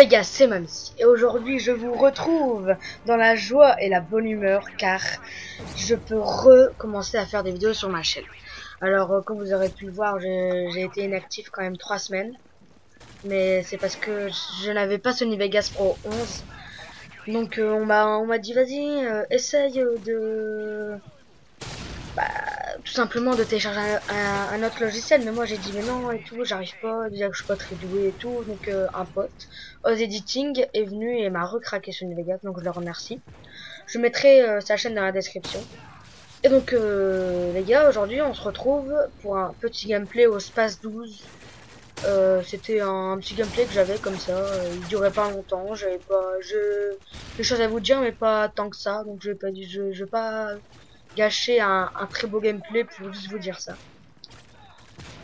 les gars, c'est Mamie et aujourd'hui je vous retrouve dans la joie et la bonne humeur car je peux recommencer à faire des vidéos sur ma chaîne. Alors comme vous aurez pu le voir, j'ai été inactif quand même 3 semaines, mais c'est parce que je n'avais pas Sony Vegas Pro 11. Donc on m'a dit vas-y, essaye de tout simplement de télécharger un autre logiciel, mais moi j'ai dit mais non et tout, j'arrive pas, déjà que je suis pas très doué et tout. Donc un pote Oz Editing est venu et m'a recraqué sur New Vegas, donc je le remercie. Je mettrai sa chaîne dans la description. Et donc les gars, aujourd'hui on se retrouve pour un petit gameplay au Space 12. C'était un petit gameplay que j'avais comme ça, il durait pas longtemps, j'avais pas des choses à vous dire mais pas tant que ça, donc je vais pas gâcher un très beau gameplay pour juste vous dire ça.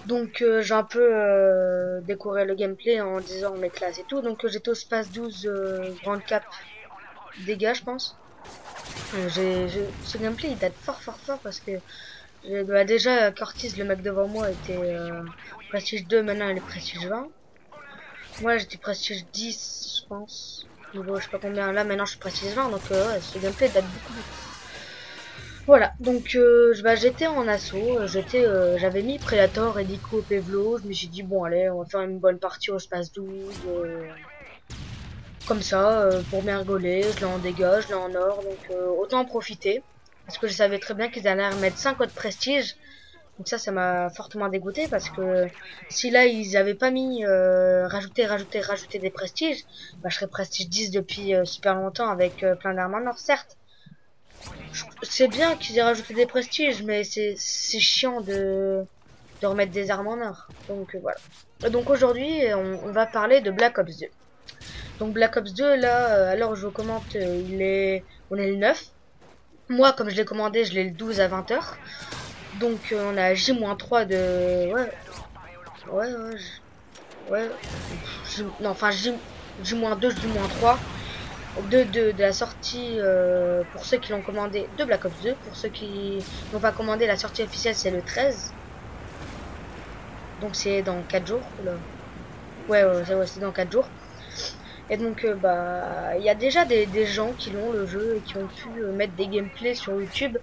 Donc j'ai un peu décoré le gameplay en disant mes classes et tout. Donc j'étais au Space 12 Grand Cap dégâts je pense. Ce gameplay il date fort parce que déjà Curtis le mec devant moi était Prestige 2, maintenant il est Prestige 20. Moi j'étais Prestige 10 je pense. Niveau je sais pas combien, là maintenant je suis Prestige 20, donc ouais, ce gameplay date beaucoup. Voilà, donc j'étais en assaut, j'avais mis Predator, Edico, Pevlo, je me suis dit bon allez, on va faire une bonne partie au Space 12, comme ça, pour bien rigoler, je l'ai en dégâts, je l'ai en or, donc autant en profiter, parce que je savais très bien qu'ils allaient remettre 5 autres prestiges, donc ça m'a fortement dégoûté, parce que si là ils avaient pas mis rajouter des prestiges, bah je serais prestige 10 depuis super longtemps avec plein d'armes en or, certes. C'est bien qu'ils aient rajouté des prestiges, mais c'est chiant de remettre des armes en or. Donc voilà. Donc aujourd'hui, on va parler de Black Ops 2. Donc Black Ops 2, là, à l'heure où je vous commente, on est le 9. Moi, comme je l'ai commandé, je l'ai le 12 à 20 h. Donc on a J-3 de... Ouais. Non, enfin J-2, J-3. De la sortie pour ceux qui l'ont commandé de Black Ops 2. Pour ceux qui n'ont pas commandé, la sortie officielle c'est le 13. Donc c'est dans 4 jours. Ouais, c'est dans 4 jours. Et donc il y a déjà des gens qui l'ont le jeu et qui ont pu mettre des gameplays sur YouTube.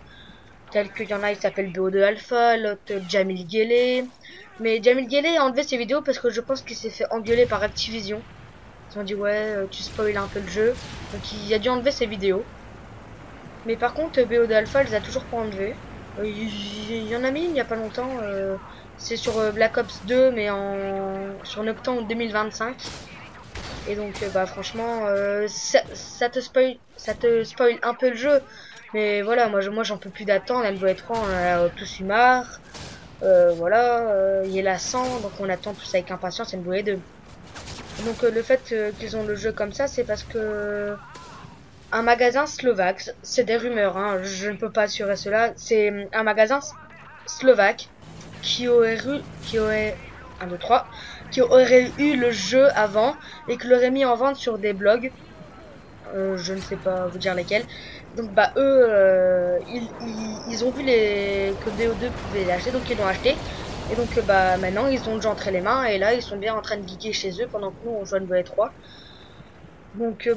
Tel qu'il y en a, il s'appelle BO2 Alpha, l'autre Jamil Guélé. Mais Jamil Guélé a enlevé ses vidéos parce que je pense qu'il s'est fait engueuler par Activision. Ils ont dit ouais, tu spoil un peu le jeu. Donc il a dû enlever ses vidéos. Mais par contre, BO de Alpha, elle les a toujours pas enlevé. Il y en a mis il y a pas longtemps. C'est sur Black Ops 2, mais sur Nocturne 2025. Et donc, franchement, ça te spoil un peu le jeu. Mais voilà, moi j'en peux plus d'attendre. MW3, on en a tous eu marre. Il est la 100, donc on attend tous avec impatience MW2. Donc le fait qu'ils ont le jeu comme ça, c'est parce que un magasin slovaque, c'est des rumeurs, hein, je ne peux pas assurer cela, c'est un magasin slovaque qui aurait eu le jeu avant et qui l'aurait mis en vente sur des blogs, je ne sais pas vous dire lesquels. Donc eux, ils ont vu que BO2 pouvait l'acheter, donc ils l'ont acheté. Et donc maintenant ils ont déjà entré les mains et là ils sont bien en train de geeker chez eux pendant que nous on joue à NW3. Donc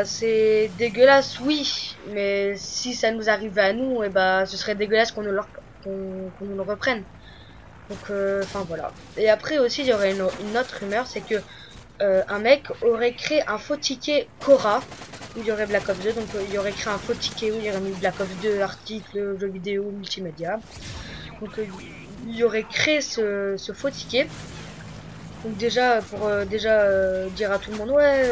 c'est dégueulasse, oui, mais si ça nous arrivait à nous, et ce serait dégueulasse qu'on nous le reprenne. Donc voilà. Et après aussi il y aurait une autre rumeur, c'est que un mec aurait créé un faux ticket Cora où il y aurait Black Ops 2, donc il y aurait créé un faux ticket où il y aurait mis Black Ops 2, article, jeux vidéo, multimédia. Donc il y aurait créé ce faux ticket. Donc déjà pour dire à tout le monde ouais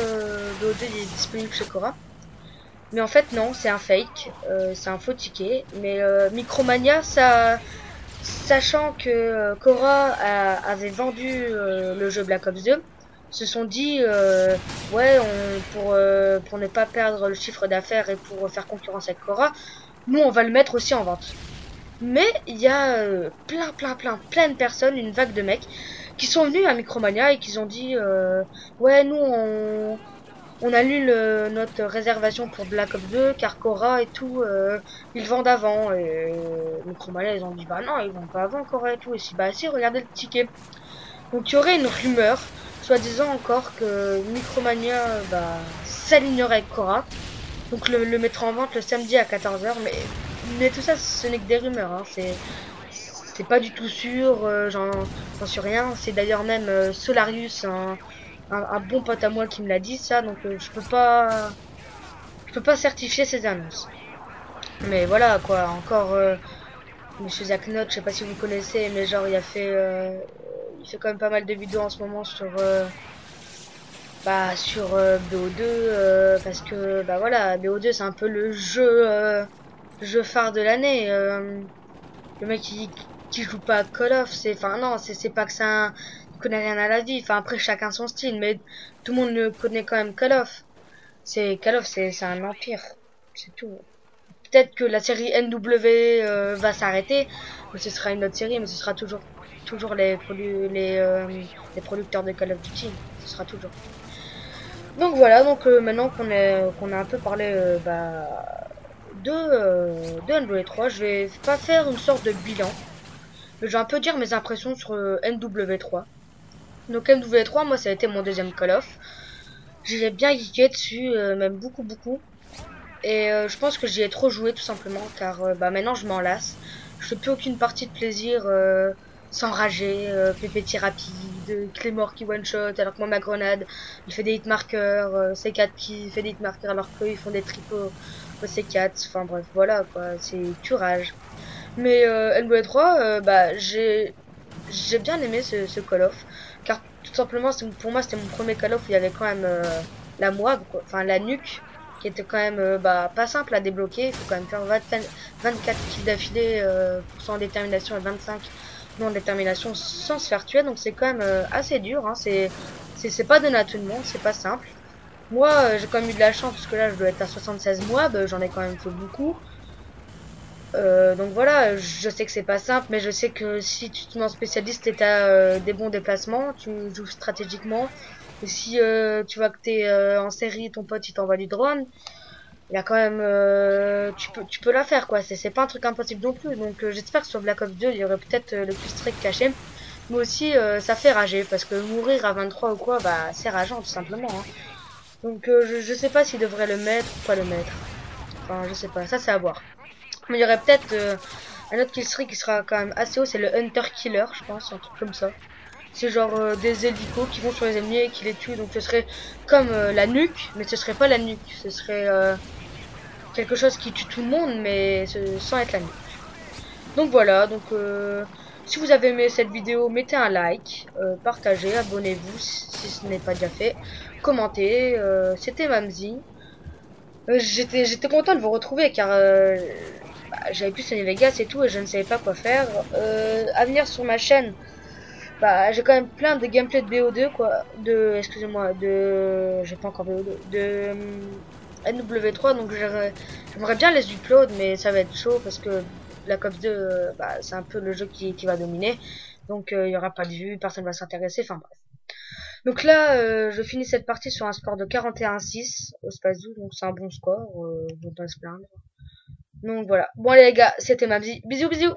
BO2 il est disponible chez Cora. Mais en fait non, c'est un fake, c'est un faux ticket. Mais Micromania, sachant que Cora avait vendu le jeu Black Ops 2, se sont dit ouais pour ne pas perdre le chiffre d'affaires et pour faire concurrence avec Cora, nous on va le mettre aussi en vente. Mais il y a plein de personnes, une vague de mecs qui sont venus à Micromania et qui ont dit ouais nous on annule notre réservation pour Black Ops 2 car Cora et tout ils vendent avant. Et Micromania ils ont dit bah non ils vendent pas avant Cora et tout. Et si bah si regardez le ticket. Donc il y aurait une rumeur, soi-disant encore que Micromania s'alignerait avec Cora. Donc le mettra en vente le samedi à 14h. Mais tout ça, ce n'est que des rumeurs. Hein. C'est pas du tout sûr, j'en suis rien. C'est d'ailleurs même Solarius, un bon pote à moi qui me l'a dit ça. Donc je peux pas certifier ces annonces. Mais voilà quoi, encore Monsieur Zaknot, je sais pas si vous connaissez, mais genre il fait quand même pas mal de vidéos en ce moment sur BO2 parce que bah voilà, BO2 c'est un peu le jeu phare de l'année. Le mec qui joue pas à Call of, enfin non, c'est pas que ça il connaît rien à la vie. Enfin après chacun son style, mais tout le monde le connaît quand même Call of. Call of, c'est un empire, c'est tout. Peut-être que la série NW va s'arrêter, mais ce sera une autre série, mais ce sera toujours les producteurs de Call of Duty. Ce sera toujours. Donc voilà, donc maintenant qu'on a un peu parlé de NW3, je vais pas faire une sorte de bilan, mais je vais un peu dire mes impressions sur NW3. Donc NW3, moi ça a été mon deuxième Call of. J'ai bien geeké dessus, même beaucoup beaucoup. Et je pense que j'y ai trop joué tout simplement car maintenant je m'en lasse. Je fais plus aucune partie de plaisir sans rager, PPT rapide, Claymore qui one shot alors que moi ma grenade il fait des hitmarkers, C4 qui fait des hitmarkers alors qu'ils font des triples au C4, enfin bref voilà quoi, c'est curage. Mais NW3 j'ai bien aimé ce Call of car tout simplement pour moi c'était mon premier Call of où il y avait quand même la Moab quoi, enfin la nuque qui était quand même pas simple à débloquer. Il faut quand même faire 24 kills d'affilée sans détermination et 25 non détermination sans se faire tuer. Donc c'est quand même assez dur. Hein. C'est pas donné à tout le monde, c'est pas simple. Moi j'ai quand même eu de la chance parce que là je dois être à 76 mois, j'en ai quand même fait beaucoup. Donc voilà, je sais que c'est pas simple, mais je sais que si tu te mets en spécialiste et t'as des bons déplacements, tu joues stratégiquement. Et si tu vois que t'es en série, ton pote il t'envoie du drone, il y a quand même tu peux la faire quoi, c'est pas un truc impossible non plus. Donc j'espère que sur Black Ops 2 il y aurait peut-être le Q-Streak caché, mais aussi ça fait rager parce que mourir à 23 ou quoi c'est rageant tout simplement hein. Donc je sais pas s'il devrait le mettre ou pas le mettre, enfin je sais pas, ça c'est à voir. Mais il y aurait peut-être un autre Q-Streak qui sera quand même assez haut, c'est le Hunter Killer je pense, un truc comme ça. C'est genre des hélicos qui vont sur les ennemis et qui les tuent, donc ce serait comme la nuque, mais ce serait pas la nuque, ce serait quelque chose qui tue tout le monde, mais sans être la nuque. Donc voilà, donc si vous avez aimé cette vidéo, mettez un like, partagez, abonnez-vous si ce n'est pas déjà fait, commentez. C'était Mamzi. J'étais content de vous retrouver car j'avais plus Sony Vegas et tout et je ne savais pas quoi faire. À venir sur ma chaîne, j'ai quand même plein de gameplay de BO2 quoi, excusez-moi, j'ai pas encore BO2, de NW3, donc j'aimerais bien les upload, mais ça va être chaud parce que Black Ops 2, c'est un peu le jeu qui va dominer, donc il y aura pas de vue, personne va s'intéresser, enfin bref. Donc là, je finis cette partie sur un score de 41-6 au Spazou, donc c'est un bon score, on peut pas se plaindre. Donc voilà. Bon allez les gars, c'était ma vie. Bisous bisous.